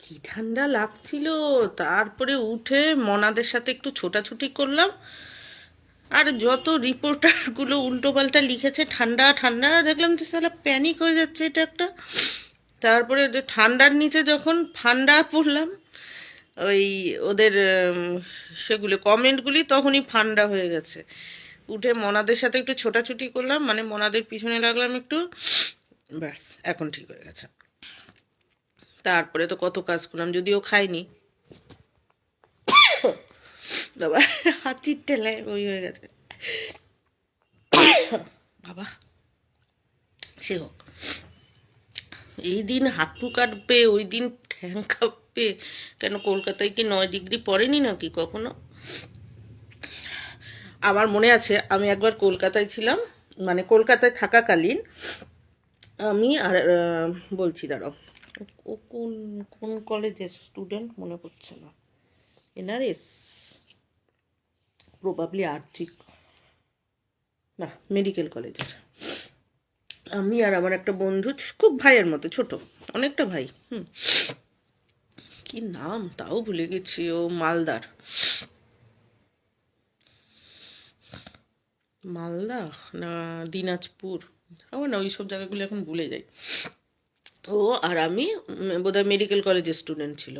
কি ঠান্ডা লাগছিল। তারপরে উঠে মনাদের সাথে একটু ছোটাছুটি করলাম। আর যত রিপোর্টারগুলো উল্টোপাল্টা লিখেছে ঠান্ডা ঠান্ডা, দেখলাম যে সালা প্যানিক হয়ে যাচ্ছে এটা একটা। তারপরে ঠান্ডার নিচে যখন ঠান্ডা পড়লাম, ওই ওদের সেগুলো কমেন্টগুলি তখনই ঠান্ডা হয়ে গেছে। উঠে মনাদের সাথে একটু ছোটাছুটি করলাম, মানে মনাদের পিছনে লাগলাম একটু, ব্যাস এখন ঠিক হয়ে গেছে। তারপরে তো কত কাজ করলাম, যদিও খাইনি বাবা, হাতির টেলায় ওই হয়ে গেছে বাবা। সে হোক, এই দিন হাঁটু কাটবে, ওই দিন ঠ্যাং কাঁপবে। কেন, কলকাতায় কি 9 ডিগ্রি পড়েনি নাকি কখনো? আমার মনে আছে আমি একবার কলকাতায় ছিলাম, মানে কলকাতায় থাকাকালীন আমি আর বলছি দাঁড়াও, ও কোন কোন কলেজের স্টুডেন্ট মনে পড়ছে না, এনআরএস, প্রবাবলি আর্চিক, না মেডিকেল কলেজের। আমি আর আমার একটা বন্ধু, খুব ভাইয়ের মতো, ছোট, অনেকটা ভাই, কি নাম তাও ভুলে গেছি, ও মালদার, মালদা না দিনাজপুর, আমার না ওইসব জায়গাগুলো এখন ভুলে যাই। ও আর আমি বোধহয় মেডিকেল কলেজের স্টুডেন্ট ছিল,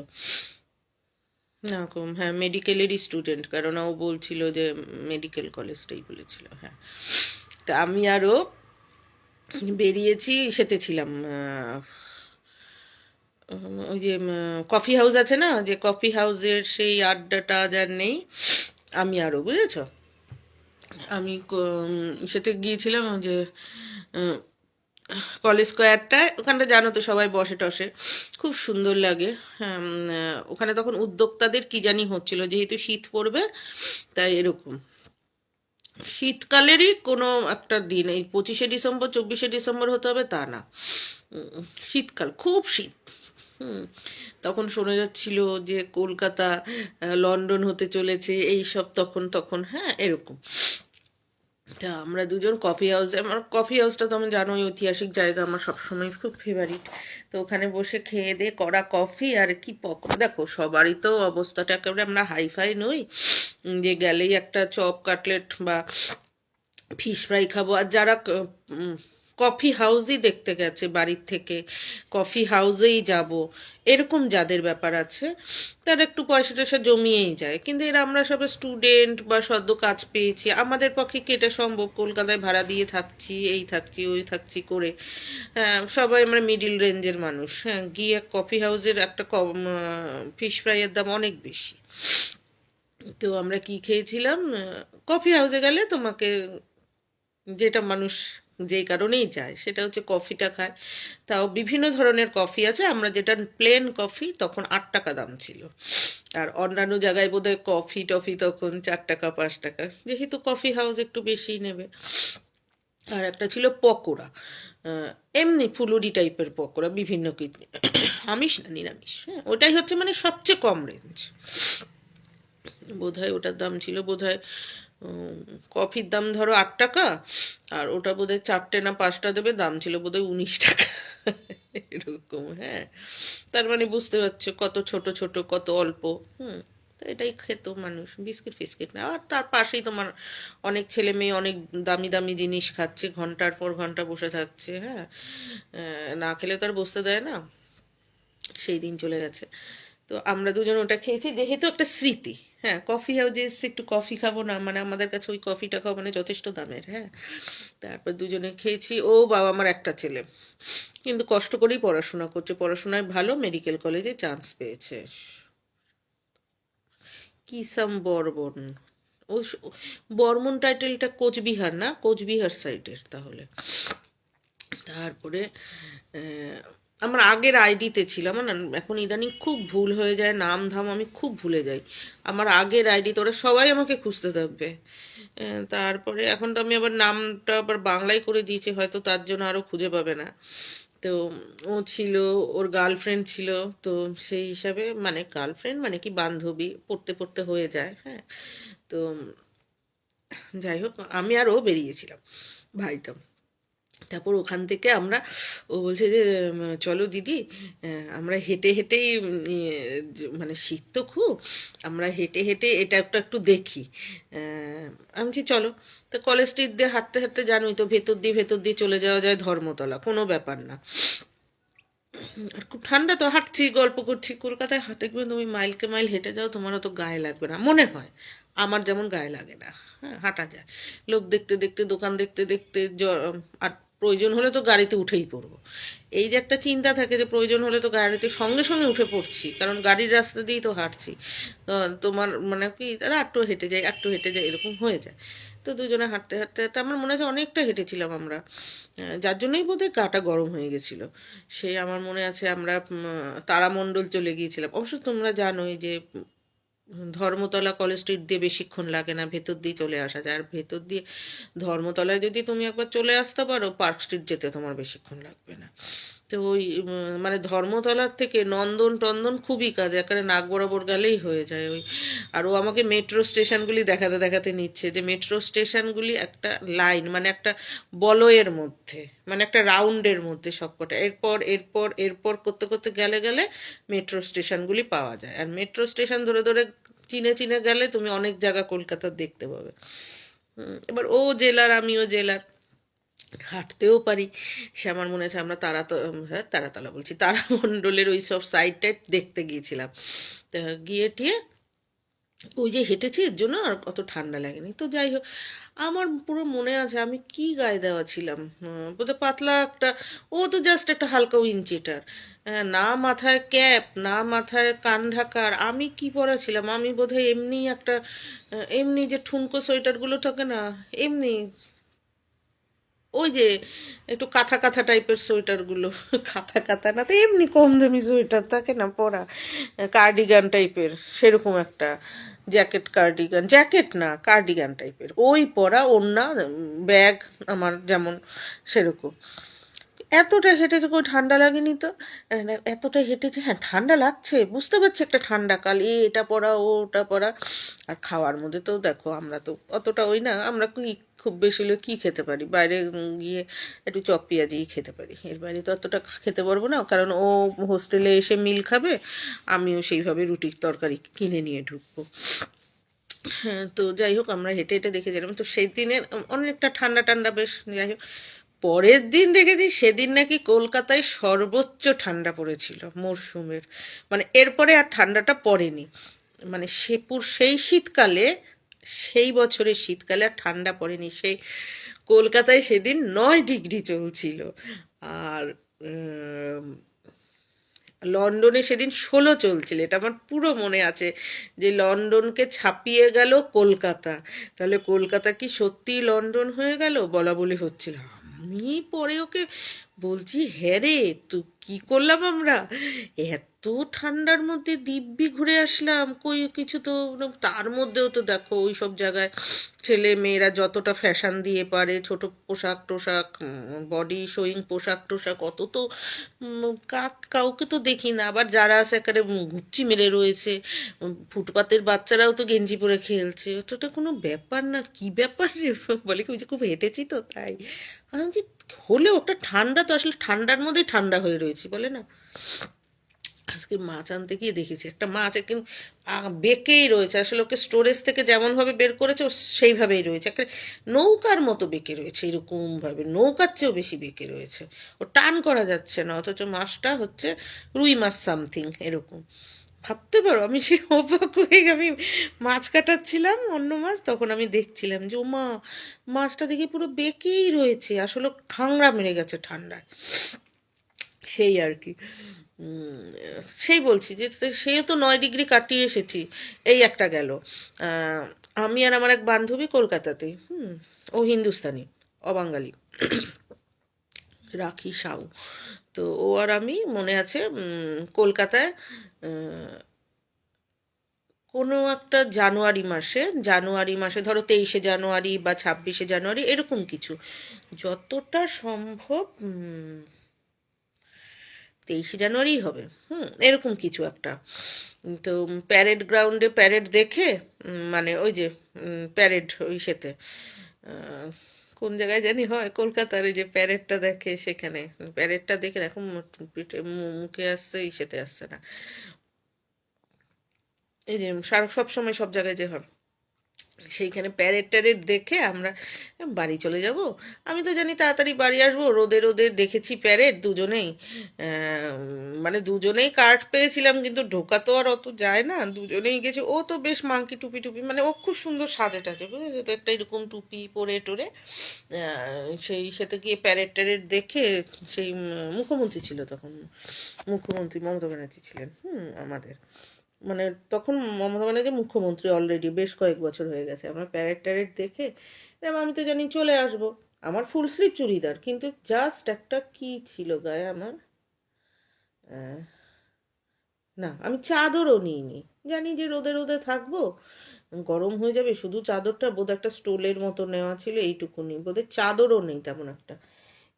না হ্যাঁ মেডিকেলেরই স্টুডেন্ট, কারণ ও বলছিল যে মেডিকেল কলেজটাই বলেছিল, হ্যাঁ। তা আমি আরও বেরিয়েছি, সেতে ছিলাম ওই যে কফি হাউস আছে না, যে কফি হাউসের সেই আড্ডাটা যার নেই, আমি আরও, বুঝেছ, আমি সেতে গিয়েছিলাম ওই যে কলেজ স্কোয়ারটায়, ওখানটা জানো তো সবাই বসে টসে, খুব সুন্দর লাগে। হ্যাঁ, ওখানে তখন উদ্যোক্তাদের কি জানি হচ্ছিল, যেহেতু শীত পড়বে তাই এরকম শীতকালেরই কোনো একটা দিন, এই 25শে ডিসেম্বর 24শে ডিসেম্বর হতে হবে তা না, শীতকাল, খুব শীত। তখন শোনা যাচ্ছিল যে কলকাতা লন্ডন হতে চলেছে, এই সব তখন তখন, হ্যাঁ এরকম। তা আমরা দুজন কফি হাউসে, আমার কফি হাউসটা তো আমি জানোই ঐতিহাসিক জায়গা, আমার সবসময় খুব ফেভারিট। তো ওখানে বসে খেয়ে দিয়ে কড়া কফি আর কি পকোড়া, দেখো সবারই তো অবস্থাটা একেবারে, আমরা হাইফাই নই যে গেলেই একটা চপ কাটলেট বা ফিশ ফ্রাই খাবো। আর যারা কফি হাউসই দেখতে গেছে বাড়ির থেকে, কফি হাউসেই যাব, এরকম যাদের ব্যাপার আছে, তারা একটু পয়সা টয়সা জমিয়েই যায়। কিন্তু এরা আমরা সব স্টুডেন্ট বা সদ্য কাজ পেয়েছি, আমাদের পক্ষে কি এটা সম্ভব? কলকাতায় ভাড়া দিয়ে থাকছি, এই থাকছি ওই থাকছি করে, হ্যাঁ সবাই আমরা মিডিল রেঞ্জের মানুষ, হ্যাঁ গিয়ে কফি হাউসের একটা কম ফিশ ফ্রাইয়ের দাম অনেক বেশি। তো আমরা কি খেয়েছিলাম, কফি হাউসে গেলে তোমাকে যেটা মানুষ যেই কারণেই যায় সেটা হচ্ছে কফিটা খায়, তাও বিভিন্ন ধরনের কফি আছে। আমরা যেটা প্লেন কফি তখন 8 টাকা দাম ছিল, আর অন্যান্য জায়গায় বোধহয় কফি টফি তখন 4 টাকা 5 টাকা, যেহেতু কফি হাউস একটু বেশি নেবে। আর একটা ছিল পকোড়া, এমনি ফুলুরি টাইপের পকোড়া, বিভিন্ন কিছু, আমিষ না নিরামিষ, হ্যাঁ ওটাই হচ্ছে মানে সবচেয়ে কম রেঞ্জ। বোধহয় ওটার দাম ছিল বোধহয়, কফির দাম ধরো 8 টাকা, আর ওটা বোধহয় 4টে না 5টা দেবে, দাম ছিল বোধহয় 19 টাকা, এরকম, হ্যাঁ। তার মানে বুঝতে পারছো কত ছোট ছোট, কত অল্প। তো এটাই খেত মানুষ, বিস্কিট ফিস্কিট না। আর তার পাশেই তোমার অনেক ছেলে মেয়ে অনেক দামি দামি জিনিস খাচ্ছে, ঘন্টার পর ঘন্টা বসে থাকছে, হ্যাঁ না খেলে তো আর বসতে দেয় না, সেই দিন চলে গেছে। তো আমরা দুজন ওটা খেয়েছি, যেহেতু একটা স্মৃতি। হ্যাঁ কফি হাউসে এসে একটু কফি খাবো না, মানে আমাদের কাছে ওই কফিটা খাওয়া মানে যথেষ্ট দামের, হ্যাঁ। তারপর দুজনে খেয়েছি। ও বাবা, আমার একটা ছেলে কিন্তু কষ্ট করেই পড়াশোনা করছে, পড়াশোনায় ভালো, মেডিকেল কলেজে চান্স পেয়েছে, কিসাম বর্মন। ও বর্মন টাইটেলটা কোচবিহার, না কোচবিহার সাইডের তাহলে। তারপরে আমার আগের আইডিতে ছিল, আমার না এখন ইদানিং খুব ভুল হয়ে যায়, নাম ধাম আমি খুব ভুলে যাই। আমার আগের আইডিতে ওরা সবাই আমাকে খুঁজতে থাকবে। তারপরে এখন তো আমি আবার নামটা আবার বাংলায় করে দিয়েছি, হয়তো তার জন্য আরও খুঁজে পাবে না। তো ও ছিল, ওর গার্লফ্রেন্ড ছিল, তো সেই হিসাবে, মানে গার্লফ্রেন্ড মানে কি বান্ধবী, পড়তে পড়তে হয়ে যায়, হ্যাঁ। তো যাই হোক, আমি আর ও বেরিয়েছিলাম, ভাইটা। তারপর ওখান থেকে আমরা, ও বলছে যে চলো দিদি, আমরা হেঁটে হেঁটেই মানে শীত তো খুব, আমরা হেঁটে হেঁটে এটা একটু একটু দেখি। আমি বলছি চলো। তো কলেজ স্ট্রিট দিয়ে হাঁটতে হাঁটতে, জানোই তো, ভেতর দিয়ে চলে যাওয়া যায় ধর্মতলা, কোনো ব্যাপার না। আর খুব ঠান্ডা তো, হাঁটছি গল্প করছি। কলকাতায় দেখবে তুমি মাইলকে মাইল হেঁটে যাও, তোমার অত গায়ে লাগবে না মনে হয়, আমার যেমন গায়ে লাগে না। হ্যাঁ, হাঁটা যায়। লোক দেখতে দেখতে, দোকান দেখতে দেখতে, আর প্রয়োজন হলে তো গাড়িতে উঠেই পড়বো। এই যে একটা চিন্তা থাকে যে প্রয়োজন হলে তো গাড়িতে সঙ্গে সঙ্গে উঠে পড়ছি, কারণ গাড়ির রাস্তা দিয়েই তো হাঁটছি। তোমার মানে কি, দাদা একটু হেঁটে যাই, একটু হেঁটে যাই, এরকম হয়ে যায়। তো দুজনে হাঁটতে হাঁটতে হাঁটতে আমার মনে হয় অনেকটা হেঁটেছিলাম আমরা, যার জন্যই বোধহয় গাটা গরম হয়ে গেছিলো। সেই আমার মনে আছে আমরা তারামণ্ডল চলে গিয়েছিলাম। অবশ্য তোমরা জানোই যে ধর্মতলা কলেজ স্ট্রিট দিয়ে বেশিক্ষণ লাগে না, ভেতর দিয়ে চলে আসা যায়। আর ভেতর দিয়ে ধর্মতলায় যদি তুমি একবার চলে আসতে পারো, পার্ক স্ট্রিট যেতে তোমার বেশিক্ষণ লাগবে না। তো ওই মানে ধর্মতলার থেকে নন্দন টন্দন খুবই কাজ, একেবারে নাক বরাবর গেলেই হয়ে যায় ওই। আর ও আমাকে মেট্রো স্টেশনগুলি দেখাতে দেখাতে নিচ্ছে, যে মেট্রো স্টেশনগুলি একটা লাইন, মানে একটা বলয়ের মধ্যে, মানে একটা রাউন্ডের মধ্যে সবকটা, এরপর এরপর এরপর করতে করতে গেলে গেলে মেট্রো স্টেশনগুলি পাওয়া যায়। আর মেট্রো স্টেশন ধরে ধরে চিনে চিনে গেলে তুমি অনেক জায়গা কলকাতার দেখতে পাবে। এবার ও জেলার, আমিও জেলার, হাঁটতেও পারি। সে আমার মনে আছে আমরা হ্যাঁ তারাতলা বলছি, তারামণ্ডলের ওই সব সাইড টাইড দেখতে গিয়েছিলাম। তা গিয়ে টিয়ে ওই যে হেঁটেছি, এর জন্য আর অত ঠান্ডা লাগেনি। তো যাই হোক, আমার পুরো মনে আছে আমি কি গায়ে দেওয়া ছিলাম, বোধহয় পাতলা একটা, ও তো জাস্ট একটা হালকা উইঞ্চিটার, না মাথায় ক্যাপ, না মাথায় কান ঢাকার। আমি কি পরা ছিলাম, আমি বোধহয় এমনি একটা, এমনি যে ঠুনকো সোয়েটারগুলো থাকে না, এমনি ওই যে একটু কাঁথা কাঁথা টাইপের সোয়েটারগুলো, কাঁথা কাঁথা না তো এমনি কম দামি সোয়েটার থাকে না পরা, কার্ডিগান টাইপের, সেরকম একটা জ্যাকেট, কার্ডিগান, জ্যাকেট না কার্ডিগান টাইপের, ওই পরা, ওড়না, ব্যাগ আমার যেমন সেরকম। এতটা হেঁটেছে, কই ঠান্ডা লাগেনি তো। এতটা হেঁটেছে, হ্যাঁ ঠান্ডা লাগছে, বুঝতে পারছি একটা ঠান্ডা কাল, এটা পরা ও ওটা পরা। আর খাওয়ার মধ্যে তো দেখো আমরা তো অতটা ওই না, আমরা কি খুব বেশি হলে কী খেতে পারি, বাইরে গিয়ে একটু চপ পেঁয়াজিই খেতে পারি, এর বাইরে তো অতটা খেতে পারবো না, কারণ ও হোস্টেলে এসে মিল খাবে, আমিও সেইভাবে রুটির তরকারি কিনে নিয়ে ঢুকবো। হ্যাঁ, তো যাই হোক আমরা হেঁটে হেঁটে দেখেছিলাম, তো সেই দিনের অনেকটা ঠান্ডা ঠান্ডা বেশ। যাই হোক, পরের দিন দেখেছি সেদিন নাকি কলকাতায় সর্বোচ্চ ঠান্ডা পড়েছিল মরশুমের, মানে এরপরে আর ঠান্ডাটা পড়েনি, মানে সেই শীতকালে, সেই বছরের শীতকালে আর ঠান্ডা পড়েনি। সেই কলকাতায় সেদিন 9 ডিগ্রি চলছিল। আর লন্ডনে সেদিন 16 চলছিল, এটা আমার পুরো মনে আছে, যে লন্ডনকে ছাপিয়ে গেল কলকাতা। তাহলে কলকাতা কি সত্যি লন্ডন হয়ে গেল, বলা বলি হচ্ছিল। আমি পরে ওকে বলছি, হ্যাঁ রে, তুই কি করলাম আমরা, এত ঠান্ডার মধ্যে দিব্যি ঘুরে আসলাম, কই কিছু তো, তার মধ্যেও তো দেখো ওই সব জায়গায় ছেলে মেয়েরা যতটা ফ্যাশন দিয়ে পারে, ছোট পোশাক টোশাক, বডি শোয়িং পোশাক টোশাক, অত তো কাউকে তো দেখি না। আবার যারা আছে একেবারে ঘুপচি মেরে রয়েছে, ফুটপাতের বাচ্চারাও তো গেঞ্জি পরে খেলছে, অতটা কোনো ব্যাপার না, কি ব্যাপার রে, বলে কি ওই যে খুব হেঁটেছি তো তাই। আমি যে হলেও একটা ঠান্ডা তো, আসলে ঠান্ডার মধ্যেই ঠান্ডা হয়ে রয়েছি বলে না। আজকে মাছ আনতে গিয়ে দেখেছি একটা মাছ কিন্তু বেঁকেই রয়েছে, আসলে ওকে স্টোরেজ থেকে যেমন ভাবে বের করেছে ও সেইভাবেই রয়েছে, একটা নৌকার মতো বেঁকে রয়েছে, এরকম ভাবে নৌকার চেয়েও বেশি বেঁকে রয়েছে, ও টান করা যাচ্ছে না, অথচ মাছটা হচ্ছে রুই মাছ সামথিং এরকম। ভাবতে পারো, আমি সে অবাক হয়ে আমি মাছ কাটাচ্ছিলাম অন্য মাছ, তখন আমি দেখছিলাম যে ও মা, মাছটা দেখে পুরো বেঁকেই রয়েছে, আসলে খাংড়া মেরে গেছে ঠান্ডায়। সেই আর কি। সেই বলছি যে সেও তো 9 ডিগ্রি কাটিয়ে এসেছি, এই একটা গেল। আমি আর আমার এক বান্ধবী কলকাতাতে, ও হিন্দুস্তানি, অবাঙালি, রাখি সাউ। তো ও আর আমি মনে আছে কলকাতায় কোনো একটা জানুয়ারি মাসে, ধরো 23শে জানুয়ারি বা 26শে জানুয়ারি, এরকম কিছু, যতটা সম্ভব 23শে জানুয়ারি হবে, এরকম কিছু একটা। তো প্যারেড গ্রাউন্ডে প্যারেড দেখে, মানে ওই যে প্যারেড ওই সেতে, কোন জায়গায় জানি হয়, কলকাতার এই যে প্যারেডটা দেখে সেখানে, প্যারেডটা দেখে এখন মুখে আসছে, ইসেতে আসছে না, এই যে সব সময় সব জায়গায় যে হয় সেইখানে প্যারেড ট্যারেড দেখে আমরা বাড়ি চলে যাব। আমি তো জানি তাড়াতাড়ি বাড়ি আসবো, রোদে রোদে দেখেছি প্যারেড দুজনেই, মানে দুজনেই কার্ড পেয়েছিলাম, কিন্তু ঢোকা তো আর অত যায় না, দুজনেই গেছি। ও তো বেশ মাংকি টুপি টুপি, মানে ও খুব সুন্দর সাজে টাজে, বুঝেছো তো, একটা এরকম টুপি পরে টোরে সেই সাথে গিয়ে প্যারেড ট্যারেড দেখে, সেই মুখ্যমন্ত্রী ছিল তখন, মুখ্যমন্ত্রী মমতা ব্যানার্জি ছিলেন আমাদের, মানে তখন মমতা ব্যানার্জি মুখ্যমন্ত্রী অলরেডি, বেশ কয়েক বছর হয়ে গেছে। আমরা প্যারেড ট্যারেড দেখে আমি তো জানি চলে আসবো, আমার ফুল স্লিভ চুড়িদার, কিন্তু জাস্ট একটা কি ছিল গায়ে আমার, আহ, না আমি চাদরও নিইনি, জানি যে রোদে রোদে থাকবো, গরম হয়ে যাবে, শুধু চাদরটা বোধ একটা স্টোলের মতো নেওয়া ছিল, এইটুকুনি, বোধহয় চাদরও নেই তেমন একটা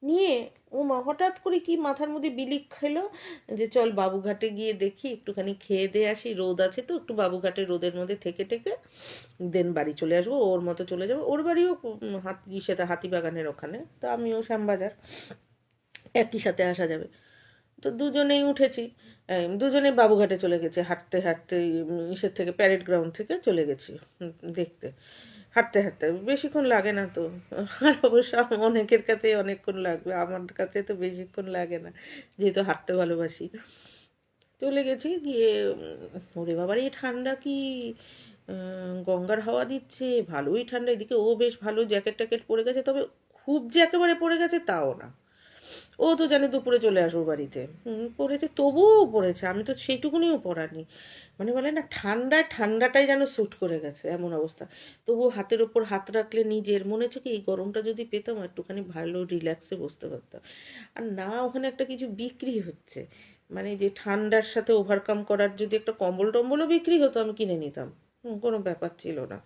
নিয়ে। ও মা, হঠাৎ করে কি মাথার মধ্যে বিলিক খেলো যে চল বাবুঘাটে গিয়ে দেখি, একটুখানি খেয়ে দিয়ে আসি, রোদ আছে তো, একটু বাবুঘাটে রোদের মধ্যে থেকে টেকে দেন বাড়ি চলে আসবো, ওর মতো চলে যাবো। ওর বাড়িও সেটা হাতিবাগানের ওখানে, তো আমিও শ্যামবাজার, একই সাথে আসা যাবে। তো দুজনেই উঠেছি, দুজনেই বাবুঘাটে চলে গেছে, হাঁটতে হাঁটতে ইসের থেকে, প্যারেড গ্রাউন্ড থেকে চলে গেছি দেখতে, হাঁটতে হাঁটতে বেশিক্ষণ লাগে না তো, আর অবশ্য অনেকের কাছে অনেকক্ষণ লাগবে, আমার কাছে তো বেশিক্ষণ লাগে না, যেহেতু হাঁটতে ভালোবাসি। চলে গেছি গিয়ে, ওরে বাবার এই ঠান্ডা কি, গঙ্গার হাওয়া দিচ্ছে, ভালোই ঠান্ডা, এদিকে ও বেশ ভালো জ্যাকেট ট্যাকেট পরে গেছে, তবে খুব যে একেবারে পরে গেছে তাও না, ও তো জানে দুপুরে চলে আসবো বাড়িতে, পড়েছে, তবুও পড়েছে, আমি তো সেইটুকুনিও পড়ানি, মানে বলে না ঠান্ডায়, ঠান্ডাটাই যেন স্যুট করে গেছে এমন অবস্থা। তবুও হাতের ওপর হাত রাখলে নিজের মনে হচ্ছে কি এই গরমটা যদি পেতাম একটুখানি ভালো রিল্যাক্সে বসতে পারতাম। আর না, ওখানে একটা কিছু বিক্রি হচ্ছে, মানে যে ঠান্ডার সাথে ওভারকাম করার যদি একটা কম্বল টম্বলও বিক্রি হতো আমি কিনে নিতাম, কোনো ব্যাপার ছিল না।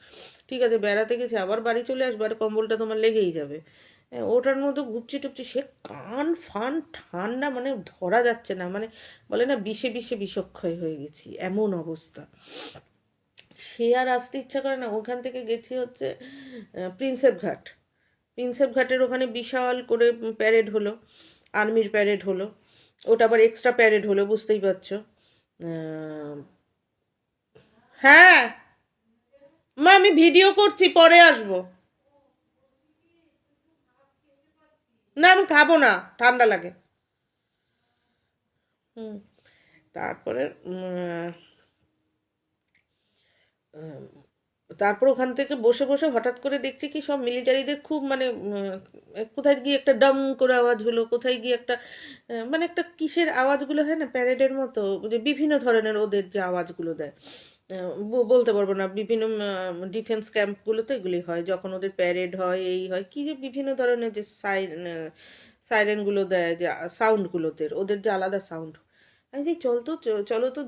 ঠিক আছে বেড়াতে গেছি, আবার বাড়ি চলে আসবে, আর কম্বলটা তোমার লেগেই যাবে। ওটার মধ্যে ঘুপচি টুপচি, সে কান ফান ঠান্ডা, মানে ধরা যাচ্ছে না, মানে বলে না বিষে বিষে বিষক্ষয় হয়ে গেছি এমন অবস্থা। সে আর আসতে ইচ্ছা করে না। ওখান থেকে গেছি হচ্ছে প্রিন্সেপ ঘাট, প্রিন্সেপ ঘাটের ওখানে বিশাল করে প্যারেড হলো, আর্মির প্যারেড হলো, ওটা আবার এক্সট্রা প্যারেড হলো, বুঝতেই পারছো। হ্যাঁ মা, আমি ভিডিও করছি, পরে আসবো। না আমি খাবো না, ঠান্ডা লাগে। হুম। তারপরে উম, তারপর ওখান থেকে বসে বসে হঠাৎ করে দেখছি কি সব মিলিটারিদের খুব, মানে কোথায় গিয়ে একটা ডাম করে আওয়াজ হলো, কোথায় গিয়ে একটা মানে একটা কিসের আওয়াজগুলো হয় না প্যারেডের মতো, যে বিভিন্ন ধরনের ওদের যে আওয়াজগুলো দেয়, বলতে পারবো না, বিভিন্ন ডিফেন্স ক্যাম্পগুলোতে এগুলি হয় যখন ওদের প্যারেড হয়, এই হয় কি যে বিভিন্ন ধরনের যে সাইরেনগুলো দেয়, যে সাউন্ডগুলোতে ওদের যে আলাদা সাউন্ড। আমি যে চল তো, চলো তো,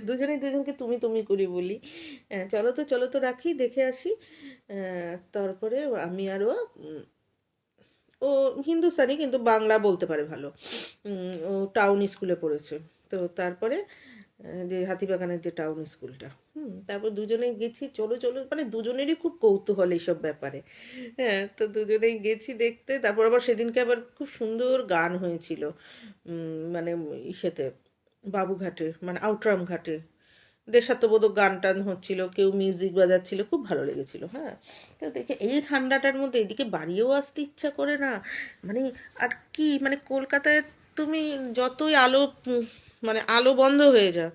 দুজনেই দুজনকে তুমি তুমি করি বলি, চলো তো চলো তো রাখি, দেখে আসি। তারপরে আমি আরও, ও হিন্দুস্তানি কিন্তু বাংলা বলতে পারে ভালো, ও টাউন স্কুলে পড়েছে। তো তারপরে যে হাতিবাগানের যে টাউন স্কুলটা, তারপর দুজনেই গেছি, চলো চলো, মানে দুজনেরই খুব কৌতূহল এইসব ব্যাপারে। হ্যাঁ, তো দুজনেই গেছি দেখতে। তারপর আবার সেদিনকে আবার খুব সুন্দর গান হয়েছিল, মানে ইসেতে, বাবুঘাটে, মানে আউটরাম ঘাটে দেশাত্মবোধক গান টান হচ্ছিল, কেউ মিউজিক বাজাচ্ছিল, খুব ভালো লেগেছিল। হ্যাঁ, তো দেখে এই ঠান্ডাটার মধ্যে এদিকে বাড়িও আসতে ইচ্ছা করে না, মানে আর কি, মানে কলকাতায় তুমি যতই আলো, মানে আলো বন্ধ হয়ে যা,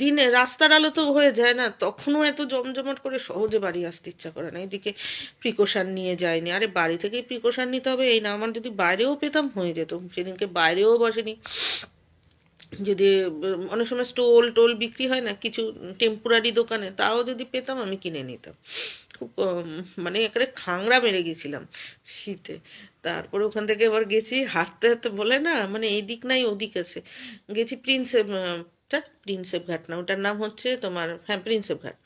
দিনে রাস্তার আলো তো হয়ে যায় না, তখনও এত জমজমাট করে সহজে বাড়ি আসতে ইচ্ছা করে না। এদিকে প্রিকশন নিয়ে যায়নি, আরে বাড়ি থেকেই প্রিকশন নিতে হবে এই না, আমার যদি বাইরেও পেতাম হয়ে যেত, সেদিনকে বাইরেও বসেনি, যদি অনেক সময় স্টোল টোল বিক্রি হয় না কিছু টেম্পোরারি দোকানে, তাও যদি পেতাম আমি কিনে নিতাম। খুব মানে একেবারে খাংড়া মেরে গেছিলাম শীতে। তারপরে ওখান থেকে এবার গেছি হাঁটতে হাঁটতে, বলে না মানে এদিক নাই ওদিক আছে, গেছি প্রিন্সেপ ঘাট না, ওটার নাম হচ্ছে তোমার, হ্যাঁ প্রিন্সেপ ঘাট,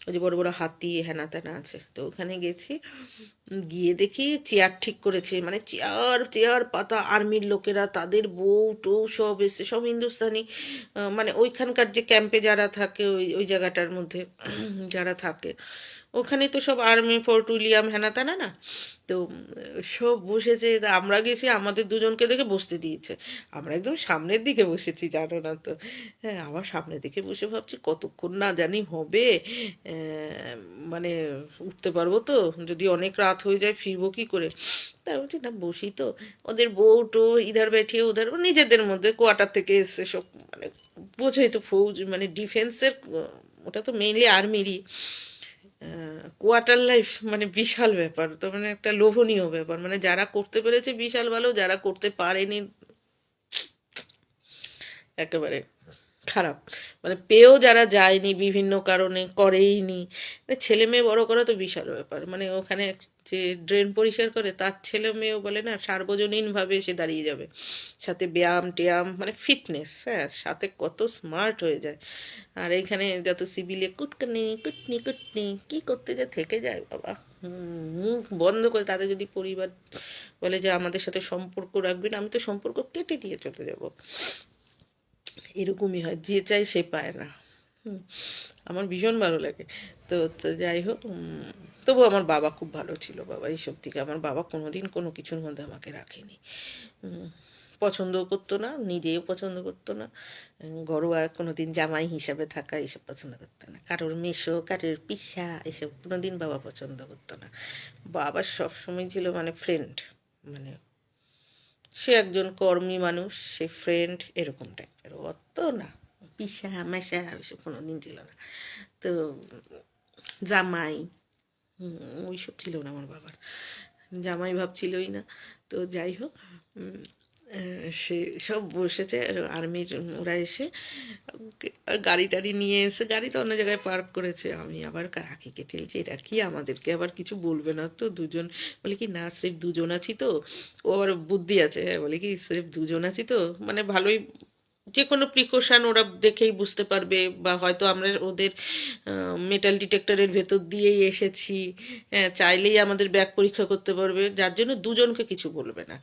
ওই যে বড় বড় হাতি হেনা তেনা আছে, তো ওখানে গেছি। গিয়ে দেখি চেয়ার ঠিক করেছে, মানে চেয়ার চেয়ার পাতা, আর্মির লোকেরা, তাদের বউ টৌ সব এসে, সব হিন্দুস্তানি, মানে ওইখানকার যে ক্যাম্পে যারা থাকে, ওই ওই জায়গাটার মধ্যে যারা থাকে, ওখানে তো সব আর্মি ফোর্ট উইলিয়াম হেনা তেনা না, তো সব বসেছে, তা আমরা গেছি, আমাদের দুজনকে দেখে বসতে দিয়েছে। আমরা একদম সামনের দিকে বসেছি, জানো না তো। হ্যাঁ, আবার সামনের দিকে বসে ভাবছি কতক্ষণ না জানি হবে, মানে উঠতে পারবো তো, যদি অনেক রাত হয়ে যায় ফিরবো কি করে। তা বলছি না, বসি তো। ওদের বউ টো ইধার বেঠিয়ে উধার, নিজেদের মধ্যে কোয়ার্টার থেকে এসছে সব, মানে বোঝোই তো, ফৌজ মানে ডিফেন্সের, ওটা তো মেইনলি আর্মিরই। কোয়ার্টার লাইফ মানে বিশাল ব্যাপার তো, মানে একটা লোভনীয় ব্যাপার, মানে যারা করতে পেরেছে বিশাল ভালো, যারা করতে পারেনি একেবারে খারাপ। মানে পেয়েও যারা যায়নি বিভিন্ন কারণে, করেইনি, মানে ছেলে মেয়ে বড় করা তো বিশাল ব্যাপার। মানে ওখানে যে ড্রেন পরিষ্কার করে তার ছেলে মেয়েও বলে না সার্বজনীনভাবে এসে দাঁড়িয়ে যাবে, সাথে ব্যায়াম টেয়াম, মানে ফিটনেস, হ্যাঁ, সাথে কত স্মার্ট হয়ে যায়। আর এইখানে যত সিভিলে কুটকানি কুটনি কুটনি কি করতে যে থেকে যায় বাবা। মুখ বন্ধ করে, তাদের যদি পরিবার বলে যে আমাদের সাথে সম্পর্ক রাখবেন, আমি তো সম্পর্ক কেটে দিয়ে চলে যাব। এরকমই হয়, যে চাই সে পায় না। হুম, আমার ভীষণ ভালো লাগে। তো তো যাই হোক, তবু আমার বাবা খুব ভালো ছিল। বাবা এইসব থেকে আমার বাবা কোনোদিন কোনো কিছুর মধ্যে আমাকে রাখেনি। উম, পছন্দও করতো না, নিজেও পছন্দ করতো না। ঘরোয়া কোনোদিন জামাই হিসাবে থাকা এসব পছন্দ করতো না, কারোর মেসো কারোর পিসা এসব কোনোদিন বাবা পছন্দ করতো না। বাবা সবসময় ছিল মানে ফ্রেন্ড, মানে সে একজন কর্মী মানুষ, সে ফ্রেন্ড এরকম টাইপের, অত না পিসা মেশা ওইসব কোনোদিন ছিল না। তো জামাই, ওইসব ছিল না আমার বাবার, জামাই ভাব ছিলই না। তো যাই হোক, সে সব বসেছে, আর্মির ওরা এসে গাড়ি টাড়ি নিয়ে এসে, গাড়ি তো অন্য জায়গায় পার্ক করেছে। আমি আবার রাখিকে ঠেলছি, এটা কি আমাদেরকে আবার কিছু বলবে না তো, দুজন, বলে কি না স্রেফ দুজন আছি তো। ও আবার বুদ্ধি আছে, হ্যাঁ, বলে কি স্রেফ দুজন আছি তো, মানে ভালোই, যে কোনো প্রিকশন ওরা দেখেই বুঝতে পারবে, বা হয়তো আমরা ওদের মেটাল ডিটেক্টরের ভেতর দিয়েই এসেছি, হ্যাঁ, চাইলেই আমাদের ব্যাগ পরীক্ষা করতে পারবে, যার জন্য দুজনকে কিছু বলবে না।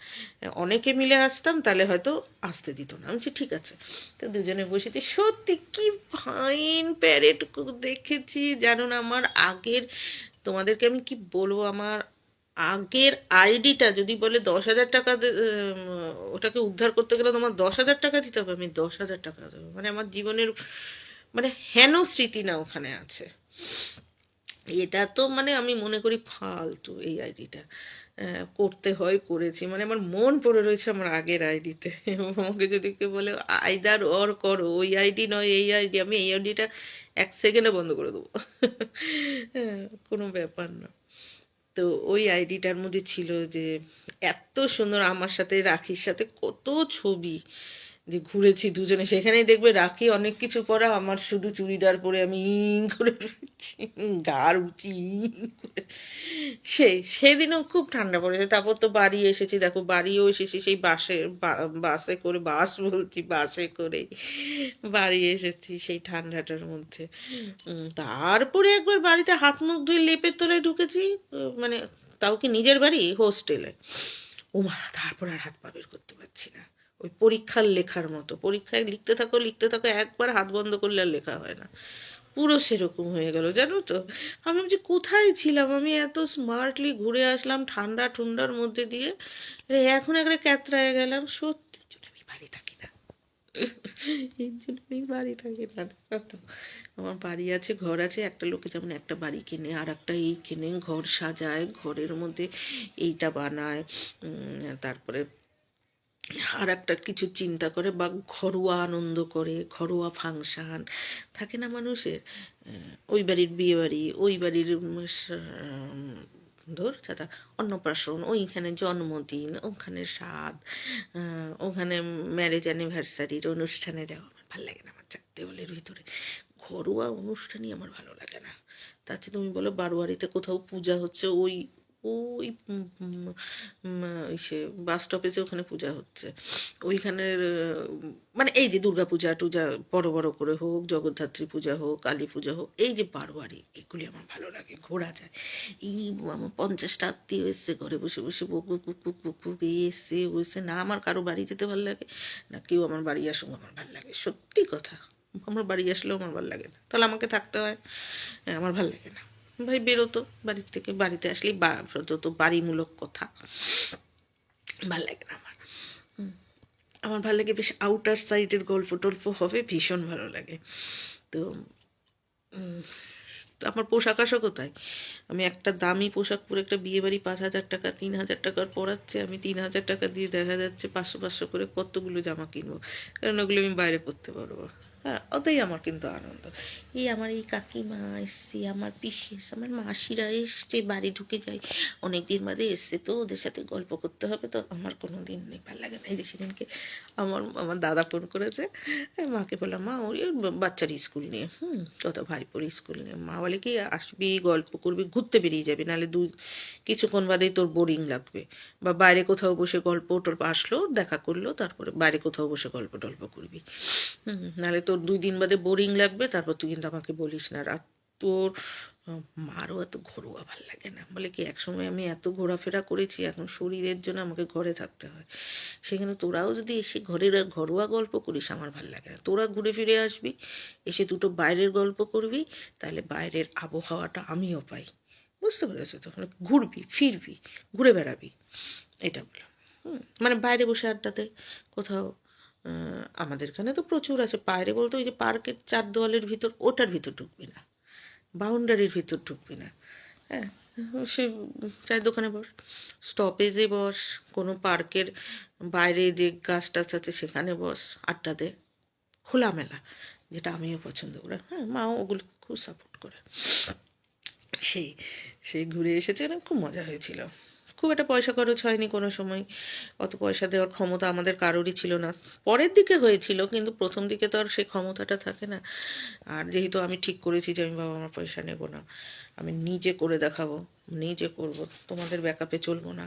অনেকে মিলে আসতাম তাহলে হয়তো আসতে দিত না। আমি বলছি ঠিক আছে। তো দুজনে বসেছি, সত্যি কি ফাইন প্যারেড দেখেছি জানো না। আমার আগের, তোমাদেরকে আমি কি বলবো, আমার আগের আইডিটা যদি বলে 10,000 টাকা ওটাকে উদ্ধার করতে গেলে তোমার 10,000 টাকা দিতে হবে, আমি 10,000 টাকা দেবো। মানে আমার জীবনের মানে হেন স্মৃতি না ওখানে আছে। এটা তো মানে আমি মনে করি ফালতু এই আইডিটা, করতে হয় করেছি, মানে আমার মন পড়ে রয়েছে আমার আগের আইডিতে। আমাকে যদি কেউ বলে আইদার অর করো, ওই আইডি নয় এই আইডি, আমি এই আইডিটা 1 সেকেন্ডে বন্ধ করে দেবো। হ্যাঁ, কোনো ব্যাপার না। তো ওই আইডিটার মধ্যে ছিল যে এত সুন্দর, আমার সাথে রাখির সাথে কত ছবি, যে ঘুরেছি দুজনে, সেখানেই দেখবে রাখি অনেক কিছু পরা, আমার শুধু চুড়িদার পরে আমি করে রয়েছি, গার উঁচি করে। সেদিনও খুব ঠান্ডা পড়েছে। তারপর তো বাড়ি এসেছি, দেখো বাড়িও এসেছি সেই বাসে করে, বাস বলছি, বাসে করে বাড়ি এসেছি সেই ঠান্ডাটার মধ্যে। তারপরে একবার বাড়িতে হাত মুখ ধুয়ে লেপের তলায় ঢুকেছি, মানে তাও কি নিজের বাড়ি, হোস্টেলে। ওমা, তারপর আর হাত পা বের করতে পারছি না। ওই পরীক্ষার লেখার মতো, পরীক্ষায় লিখতে থাকো লিখতে থাকো, একবার হাত বন্ধ করলে আর লেখা হয় না। পুরো সেরকম হয়ে গেল জানো তো। আমি ভাবছি কোথায় ছিলাম আমি, এত স্মার্টলি ঘুরে আসলাম ঠান্ডা ঠুন্ডার মধ্যে দিয়ে, এখন একটা ক্যাতরায় গেলাম। সত্যি জন্য আমি বাড়ি থাকি না, এই জন্য আমি বাড়ি থাকি না। তো আমার বাড়ি আছে, ঘর আছে, একটা লোকে যেমন একটা বাড়ি কেনে, আর একটা এই কেনে, ঘর সাজায়, ঘরের মধ্যে এইটা বানায়, তারপরে আর একটা কিছু চিন্তা করে, বা ঘরোয়া আনন্দ করে, ঘরোয়া ফাংশান থাকে না মানুষের, ওই বাড়ির বিয়ে বাড়ি, ওই বাড়ির ধর ছাতা অন্নপ্রাশন, ওইখানে জন্মদিন, ওখানে স্বাদ, ওখানে ম্যারেজ অ্যানিভার্সারির অনুষ্ঠানে যাওয়া আমার ভালো লাগে না। আমার 4 দেওয়ালের ভিতরে ঘরোয়া অনুষ্ঠানই আমার ভালো লাগে না। তার চেয়ে তুমি বলো বারোয়ারিতে কোথাও পূজা হচ্ছে, ওই ওই সে বাস স্টপেজে ওখানে পূজা হচ্ছে, ওইখানের মানে এই যে দুর্গা পূজা টুজা বড় বড় করে হোক, জগদ্ধাত্রী পূজা হোক, কালী পূজা হোক, এই যে বারোয়ারি, এগুলি আমার ভালো লাগে, ঘোরা যায়। এই আমার 50টা আত্মীয় এসছে, ঘরে বসে বসে বুক বুক বুক বুক বুক বুক এসছে ওইসে, না আমার কারো বাড়ি যেতে ভালো লাগে, না কেউ আমার বাড়ি আসুক আমার ভালো লাগে। সত্যি কথা, আমার বাড়ি আসলেও আমার ভালো লাগে না, তাহলে আমাকে থাকতে হয়, আমার ভালো লাগে না। ভাই বেরোতো বাড়ির থেকে, বাড়িতে আসলেই যত বাড়িমূলক কথা ভাল লাগে না আমার। আমার ভালো লাগে বেশ আউটার সাইডের গল্প টল্প হবে, ভীষণ ভালো লাগে। তো আমার পোশাক আশাকও তাই। আমি একটা দামি পোশাক পরে একটা বিয়ে বাড়ি 5,000 টাকা 3,000 টাকার পরাচ্ছে, আমি 3,000 টাকা দিয়ে দেখা যাচ্ছে 500 করে কতগুলো জামা কিনবো, কারণ ওগুলো আমি বাইরে পরতে পারবো। হ্যাঁ, ওটাই আমার কিন্তু আনন্দ। এই আমার এই কাকিমা এসছে, আমার পিসি এসছে, আমার মাসিরা এসছে, বাড়ি ঢুকে যায়, অনেক দিন বাদে এসছে, তো ওদের সাথে গল্প করতে হবে, তো আমার কোনো দিন নেই, ভালো লাগে না। এই যে সেদিনকে আমার আমার দাদা ফোন করেছে, মাকে বললাম, মা ওই বাচ্চার স্কুল নিয়ে, কত ভাইপোর স্কুল নিয়ে, মা বলে কি আসবি গল্প করবি ঘুরতে বেরিয়ে যাবি, নাহলে কিছুক্ষণ বাদেই তোর বোরিং লাগবে, বা বাইরে কোথাও বসে গল্প টল্প আসলো দেখা করলো, তারপরে বাইরে কোথাও বসে গল্প টল্প করবি, নাহলে তোর 2 দিন বাদে বোরিং লাগবে, তারপর তুই কিন্তু আমাকে বলিস না। রাত তোর মারও এত ঘরোয়া ভাল লাগে না, বলে কি একসময় আমি এত ঘোরাফেরা করেছি, এখন শরীরের জন্য আমাকে ঘরে থাকতে হয়, সেখানে তোরাও যদি এসে ঘরের ঘরোয়া গল্প করিস আমার ভাল লাগে না। তোরা ঘুরে ফিরে আসবি, এসে দুটো বাইরের গল্প করবি, তাহলে বাইরের আবহাওয়াটা আমিও পাই, বুঝতে পেরেছো তো? ঘুরবি ফিরবি, ঘুরে বেড়াবি, এটা বললাম। মানে বাইরে বসে আড্ডাতে কোথাও, আমাদের এখানে তো প্রচুর আছে, বাইরে বলতে ওই যে পার্কের 4 দেওয়ালের ভিতর, ওটার ভিতর ঢুকবি না, বাউন্ডারির ভিতর ঢুকবি না। হ্যাঁ, সে চায়ের দোকানে বস, স্টপেজে বস, কোনো পার্কের বাইরে যে গাছ টাছ আছে সেখানে বস, আড্ডা দে, খোলামেলা, যেটা আমিও পছন্দ করি। হ্যাঁ, মাও ওগুলো খুব সাপোর্ট করে। সেই সেই ঘুরে এসেছে না, খুব মজা হয়েছিল। খুব একটা পয়সা খরচ হয়নি কোনো সময়, অত পয়সা দেওয়ার ক্ষমতা আমাদের কারোরই ছিল না। পরের দিকে হয়েছিল, কিন্তু প্রথম দিকে তো আর সেই ক্ষমতাটা থাকে না। আর যেহেতু আমি ঠিক করেছি যে আমি বাবা আমার পয়সা নেব না, আমি নিজে করে দেখাবো, নিজে করব, তোমাদের ব্যাকআপে চলবো না।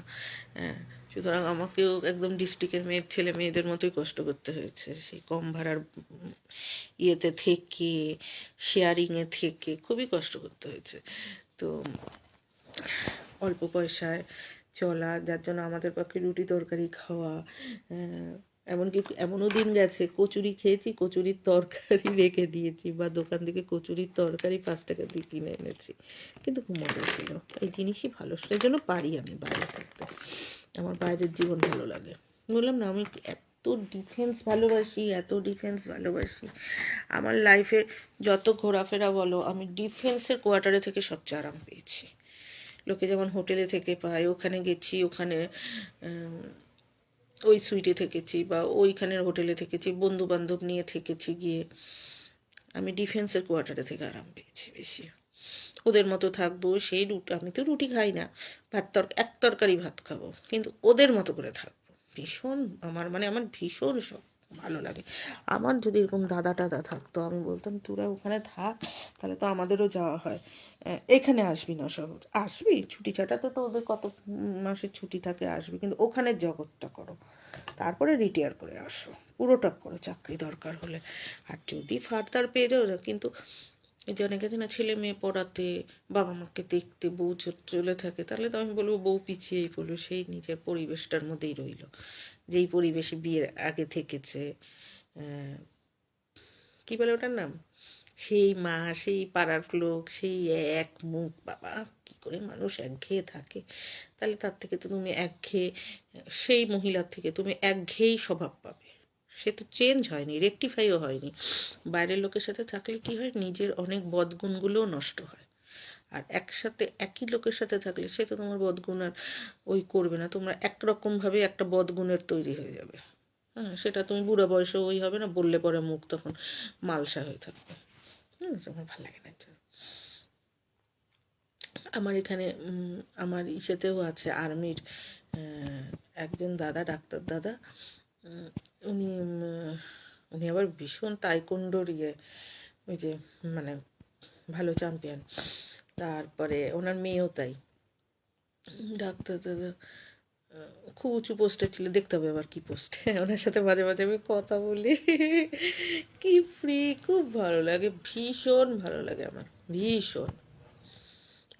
হ্যাঁ, সুতরাং আমাকেও একদম ডিস্ট্রিক্টের ছেলে মেয়েদের মতোই কষ্ট করতে হয়েছে, সেই কম ভাড়ার ইয়েতে থেকে, শেয়ারিংয়ে থেকে খুবই কষ্ট করতে হয়েছে। তো অল্প পয়সায় চলা, যার জন্য আমাদের পক্ষে রুটি তরকারি খাওয়া, এমনকি এমনও দিন গেছে কচুরি খেয়েছি, কচুরির তরকারি রেখে দিয়েছি, বা দোকান থেকে কচুরির তরকারি 5 টাকা দিয়ে কিনে এনেছি, কিন্তু খুব মজা ছিল। এই জিনিসই ভালো, সেই জন্য পারি আমি বাইরে থাকতে, আমার বাইরের জীবন ভালো লাগে। বললাম না, আমি এত ডিফেন্স ভালোবাসি, এত ডিফেন্স ভালোবাসি, আমার লাইফে যত ঘোরাফেরা বলো, আমি ডিফেন্সের কোয়ার্টারে থেকে সবচেয়ে আরাম পেয়েছি। লোকে যেমন হোটেলে থেকে পায়, ওখানে গেছি, ওখানে ওই সুইটে থেকেছি, বা ওইখানের হোটেলে থেকেছি, বন্ধু বান্ধব নিয়ে থেকেছি গিয়ে, আমি ডিফেন্সের কোয়ার্টারে থেকে আরাম পেয়েছি বেশি। ওদের মতো থাকবো, সেই আমি তো রুটি খাই না, এক তরকারি ভাত খাবো, কিন্তু ওদের মতো করে থাকবো, ভীষণ আমার ভীষণ শখ, ভালো লাগে। আমার যদি এরকম দাদা টাদা থাকতো, আমি বলতাম তোরা ওখানে থাক, তাহলে তো আমাদেরও যাওয়া হয়, এখানে আসবি না, সহজ আসবি ছুটি ছাটাতে তো ওদের কত মাসের ছুটি থাকে, আসবি, কিন্তু ওখানে জগৎটা করো, তারপরে রিটায়ার করে আসো, পুরোটা করো চাকরি দরকার হলে। আর যদি ফার্দার পেয়ে যাও, কিন্তু এই যে অনেকে না ছেলে মেয়ে পড়াতে, বাবা মাকে দেখতে বউ চলে থাকে, তাহলে তো আমি বলবো বউ পিছিয়েই পড়লো, সেই নিজের পরিবেশটার মধ্যেই রইলো, যেই পরিবেশে বিয়ের আগে থেকেছে, কি বলে ওটার নাম, সেই মা, সেই পাড়ার লোক, সেই এক মুখ, বাবা কি করে মানুষ একঘেয়ে থাকে। তাহলে তার থেকে তো তুমি একঘেয়ে, সেই মহিলার থেকে তুমি একঘেয়েই স্বভাব পাবে, সে তো চেঞ্জ হয়নি, রেকটিফাইও হয়নি। বাইরের লোকের সাথে থাকলে কি হয়, নিজের অনেক বদগুণগুলোও নষ্ট হয়। আর একসাথে একই লোকের সাথে থাকলে সে তো তোমার বদগুণ আর ওই করবে না, তোমরা একরকমভাবে একটা বদগুণের তৈরি হয়ে যাবে। হ্যাঁ, সেটা তুমি বুড়ো বয়সেও ওই হবে না, বললে পরে মুখ তখন মালসা হয়ে থাকবে। আমার ভালো লাগে না। আমার এখানে আমার ইসেতেও আছে, আর্মির একজন দাদা, ডাক্তার দাদা, উনি উনি আবার ভীষণ তাইকোন্ডোর ওই যে মানে ভালো চ্যাম্পিয়ন। তারপরে ওনার মেয়েও তাই, ডাক্তার দাদা খুব উঁচু পোস্টে ছিল, দেখতে হবে আবার কি পোস্টে। ওনার সাথে মাঝে মাঝে আমি কথা বলি, কি ফ্রি, খুব ভালো লাগে, ভীষণ ভালো লাগে আমার, ভীষণ।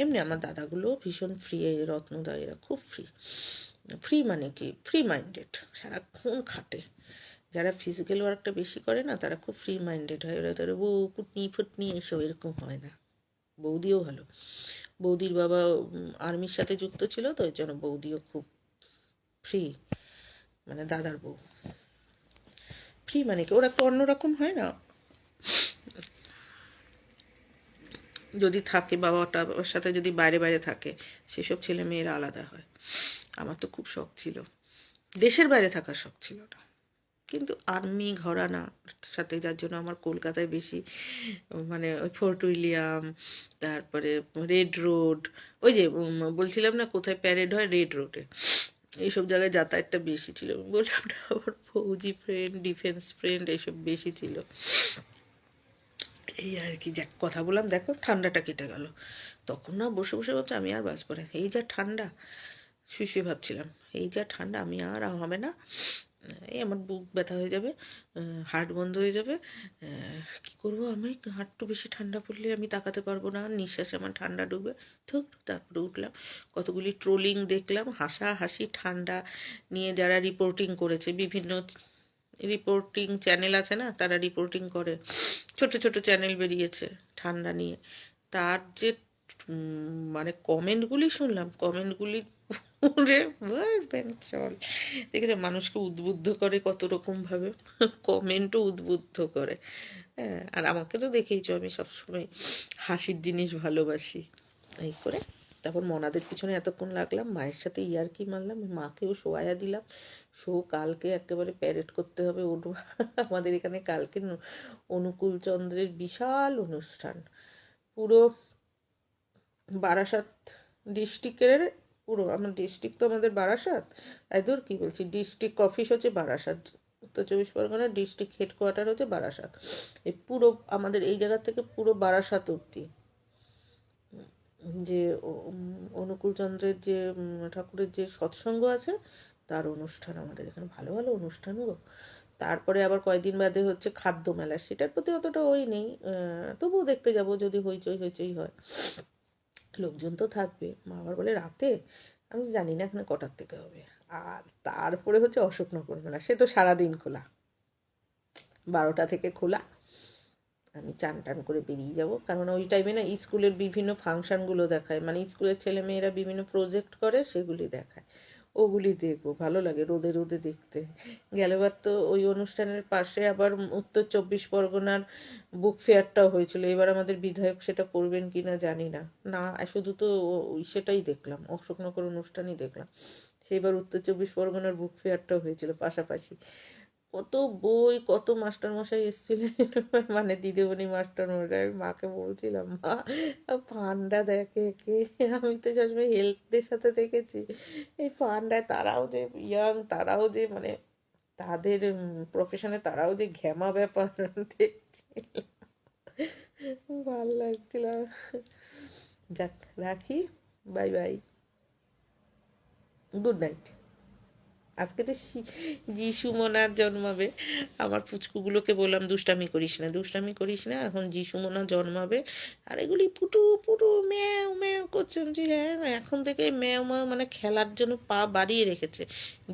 এমনি আমার দাদাগুলো ভীষণ ফ্রি, রত্নদা এরা খুব ফ্রি, ফ্রি মানে কি ফ্রি মাইন্ডেড, সারাক্ষণ খাটে। যারা ফিজিক্যাল ওয়ার্কটা বেশি করে না, তারা খুব ফ্রি মাইন্ডেড হয়, ওরা তারা বউ কুটনি ফুটনি এসব এরকম হয় না। বৌদিও ভালো। বৌদির বাবা আর্মির সাথে যুক্ত ছিল, তো এর জন্য বৌদিও খুব ফ্রি, মানে দাদার বউ ফ্রি, মানে কি ওরা একটু অন্যরকম হয় না, যদি থাকে বাবাটা বাবার সাথে যদি বাইরে বাইরে থাকে সেসব ছেলে মেয়েরা আলাদা হয়। আমার তো খুব শখ ছিল, দেশের বাইরে থাকার শখ ছিল না, কিন্তু আর্মি ঘরানা সাথে, যার জন্য আমার কলকাতায় বেশি, মানে ওই ফোর্ট উইলিয়াম, তারপরে রেড রোড, ওই যে বলছিলাম না কোথায় প্যারেড হয়, রেড রোডে, এইসব জায়গায় যাতায়াতটা বেশি ছিল। বললাম না আমার ফৌজি ফ্রেন্ড, ডিফেন্স ফ্রেন্ড এইসব বেশি ছিল। এই আর কি, যাক কথা বললাম, দেখো ঠান্ডাটা কেটে গেল। তখন না বসে বসে ভাবছি আমি আর বাঁচবো না, এই যা ঠান্ডা, শুয়ে শুয়ে ভাবছিলাম এই যা ঠান্ডা, আমি আর হবে না, এই আমার বুক ব্যথা হয়ে যাবে, হার্ট বন্ধ হয়ে যাবে, কি করব আমি, হার্টটু বেশি ঠান্ডা পড়লে আমি তাকাতে পারবো না, নিঃশ্বাসে আমার ঠান্ডা ঢুকবে। তো তারপরে উঠলাম, কতগুলি ট্রোলিং দেখলাম, হাসাহাসি ঠান্ডা নিয়ে যারা রিপোর্টিং করেছে, বিভিন্ন রিপোর্টিং চ্যানেল আছে না, তারা রিপোর্টিং করে, ছোট ছোট চ্যানেল বেরিয়েছে ঠান্ডা নিয়ে, তার যে মানে কমেন্টগুলি শুনলাম, কমেন্টগুলি ওরে চল, দেখেছো মানুষকে উদ্বুদ্ধ করে কত রকম ভাবে, কমেন্টও উদ্বুদ্ধ করে। হ্যাঁ, আর আমাকে তো দেখেইছো আমি সবসময় হাসির জিনিস ভালোবাসি, এই করে তারপর মনাদের পিছনে এতক্ষণ লাগলাম, মায়ের সাথে ইয়ার্কি মারলাম, মাকেও শোয়াইয়া দিলাম, কালকে একেবারে প্যারেড করতে হবে, উঠবো। আমাদের এখানে কালকে অনুকূল চন্দ্রের বিশাল অনুষ্ঠান, পুরো বারাসাত ডিস্ট্রিক্টের, পুরো আমার ডিস্ট্রিক্ট তো আমাদের বারাসাত, দূর কী বলছি, ডিস্ট্রিক্ট অফিস হচ্ছে বারাসাত, উত্তর চব্বিশ পরগনার ডিস্ট্রিক্ট হেডকোয়ার্টার হচ্ছে বারাসাত, এই পুরো আমাদের এই জায়গা থেকে পুরো বারাসাত অব্দি যে অনুকূল চন্দ্রের যে ঠাকুরের যে সৎসঙ্গ আছে তার অনুষ্ঠান, আমাদের এখানে ভালো ভালো অনুষ্ঠান গো। তারপরে আবার কয়েকদিন বাদে হচ্ছে খাদ্য মেলা, সেটার প্রতি অতটা ওই নেই, তবুও দেখতে যাব যদি হইচই হইচই হয়, লোকজন তো থাকবে। মা আবার বলে রাতে, আমি জানি না এখানে কটার থেকে হবে। আর তারপরে হচ্ছে অশোকনগর মেলা, সে তো সারাদিন খোলা, 12টা থেকে খোলা। আমি চান টান করে বেরিয়ে যাব, কারণ ওই টাইমে না স্কুলের বিভিন্ন ফাংশানগুলো দেখায়, মানে স্কুলের ছেলেমেয়েরা বিভিন্ন প্রজেক্ট করে সেগুলি দেখায়, ওগুলি দেখবো, ভালো লাগে রোদে রোদে দেখতে। গেলবার তো ওই অনুষ্ঠানের পাশে আবার উত্তর চব্বিশ পরগনার বুক ফেয়ারটাও হয়েছিল, এবার আমাদের বিধায়ক সেটা করবেন কি না জানি না, না শুধু তো ওই সেটাই দেখলাম, অশোকনগর অনুষ্ঠানই দেখলাম, সেইবার উত্তর চব্বিশ পরগনার বুক ফেয়ারটাও হয়েছিল পাশাপাশি, কত বই, কত মাস্টারমশাই এসেছিলেন, মানে দিদিমণি মাস্টারমশাই, মাকে বলছিলাম মা পান্ডা দেখে কে, আমি তো সবসময় হেল্পদের সাথে দেখেছি, এই পান্ডায় তারাও যে ইয়াং, তারাও যে মানে তাদের প্রফেশনে তারাও যে ঘ্যামা ব্যাপার দেখছিল, ভাল লাগছিল। যাক রাখি, বাই বাই, গুড নাইট। আজকে তো যিশু মোনার জন্মাবে, আমার পুচকুগুলোকে বললাম দুষ্টামি করিস না, দুষ্টামি করিস না, এখন যিশু মোনা জন্মাবে, আর এগুলি পুটু পুটু ম্যাও ম্যাও করছেন, যে হ্যাঁ এখন থেকে ম্যাও ম্যাও মানে খেলার জন্য পা বাড়িয়ে রেখেছে,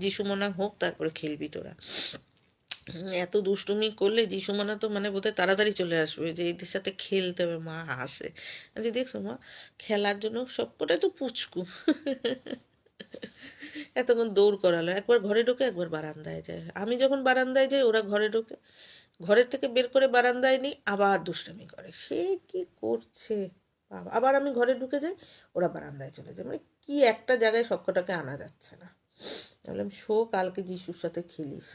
যিশু মোনা হোক তারপরে খেলবি তোরা, এত দুষ্টুমি করলে যিশু মোনা তো মানে বোধহয় তাড়াতাড়ি চলে আসবে, যে এদের সাথে খেলতে হবে। মা হাসে, যে দেখছো মা খেলার জন্য সবকটাই তো পুচকু, এতক্ষণ দৌড় করালো, একবার ঘরে ঢোকে একবার বারান্দায় যায়, আমি যখন বারান্দায় যাই ওরা ঘরে ঢোকে, ঘরের থেকে বের করে বারান্দায় নিই, আবার দুষ্টামি করে, সে কি করছে বাবা, আবার আমি ঘরে ঢুকে যাই ওরা বারান্দায় চলে যায়, মানে কি একটা জায়গায় সবকটাকে আনা যাচ্ছে না। বললাম কালকে যিশুর সাথে খেলিস।